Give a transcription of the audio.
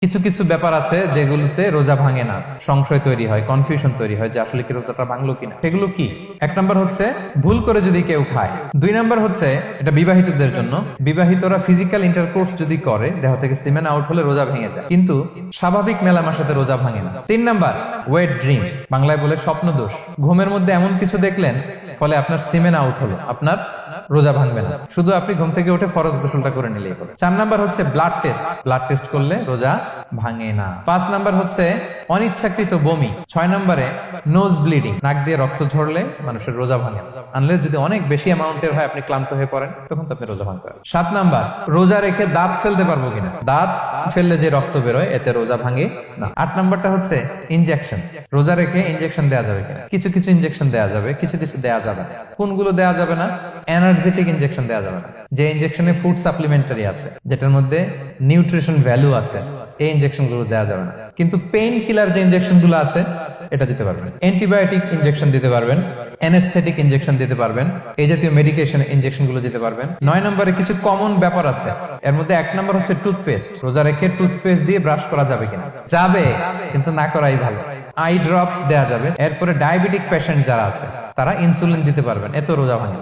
কিছু কিছু ব্যাপার আছে যেগুলোতে রোজা ভাঙে না, সংশয় তৈরি হয়, কনফিউশন তৈরি হয় যে আসলে কি রোজাটা ভাঙলো কিনা। সেগুলো কি? এক নাম্বার হচ্ছে ভুল করে যদি কেউ খায়। দুই নাম্বার হচ্ছে এটা বিবাহিতদের জন্য, বিবাহিতরা ফিজিক্যাল ইন্টারকোর্স যদি করে দেহ থেকে সিমেন আউট হলে রোজা ভেঙে যায়, কিন্তু স্বাভাবিক মেলামেশাতে রোজা ভাঙে না। তিন নাম্বার ওয়েট ড্রিম, বাংলায় বলে স্বপ্ন দোষ। ঘুমের মধ্যে এমন কিছু দেখলেন ফলে আপনার সিমেন আউট হলো, আপনার রোজা ভাঙবে না, শুধু আপনি ঘুম থেকে উঠে ফরজ গোসলটা করে নিলেই হলো। চার নাম্বার হচ্ছে ব্লাড টেস্ট, ব্লাড টেস্ট করলে রোজা ভাঙে না। পাঁচ নাম্বার হচ্ছে অনিচ্ছাকৃত বমি। ছয় নাম্বারে নোজ ব্লিডিং, নাক দিয়ে রক্ত ঝরলে মানুষের রোজা ভাঙে না, আনলেস যদি অনেক বেশি অ্যামাউন্টের হয়, আপনি ক্লান্ত হয়ে পড়েন, তখন তো আপনি রোজা ভাঙতে পারেন। সাত নাম্বার রোজা রেখে দাঁত ফেলতে পারবো কিনা, দাঁত ফেললে যে রক্ত বেরোয় এতে রোজা ভাঙে না। আট নাম্বারটা হচ্ছে ইনজেকশন, রোজা রেখে ইনজেকশন দেওয়া যাবে কিনা। কিছু কিছু ইনজেকশন দেওয়া যাবে, কিছু কিছু দেওয়া যাবে না। কোনগুলো দেওয়া যাবে না? এনার্জেটিক ইনজেকশন দেওয়া যাবে না, যে ইনজেকশনে ফুড সাপ্লিমেন্টারি আছে, যেটার মধ্যে নিউট্রিশন ভ্যালু আছে, এই ইনজেকশন গুলো দেওয়া যাবে না। কিন্তু পেইন কিলার যে ইনজেকশন গুলো আছে এটা দিতে পারবেন। অ্যান্টিবায়োটিক ইনজেকশন দিতে পারবেন, অ্যানেস্থেটিক ইনজেকশন দিতে পারবেন, এই জাতীয় মেডিকেশন ইনজেকশন গুলো দিতে পারবেন। নয় নম্বরে কিছু কমন ব্যাপার আছে, এর মধ্যে এক নম্বর হচ্ছে টুথপেস্ট। রোজা রেখে টুথপেস্ট দিয়ে ব্রাশ করা যাবে কিনা? যাবে, কিন্তু না করাই ভালো। আই ড্রপ দেওয়া যাবে। এরপরে ডায়াবেটিক পেশেন্ট যারা আছে তারা ইনসুলিন দিতে পারবেন, এত রোজা ভাঙে।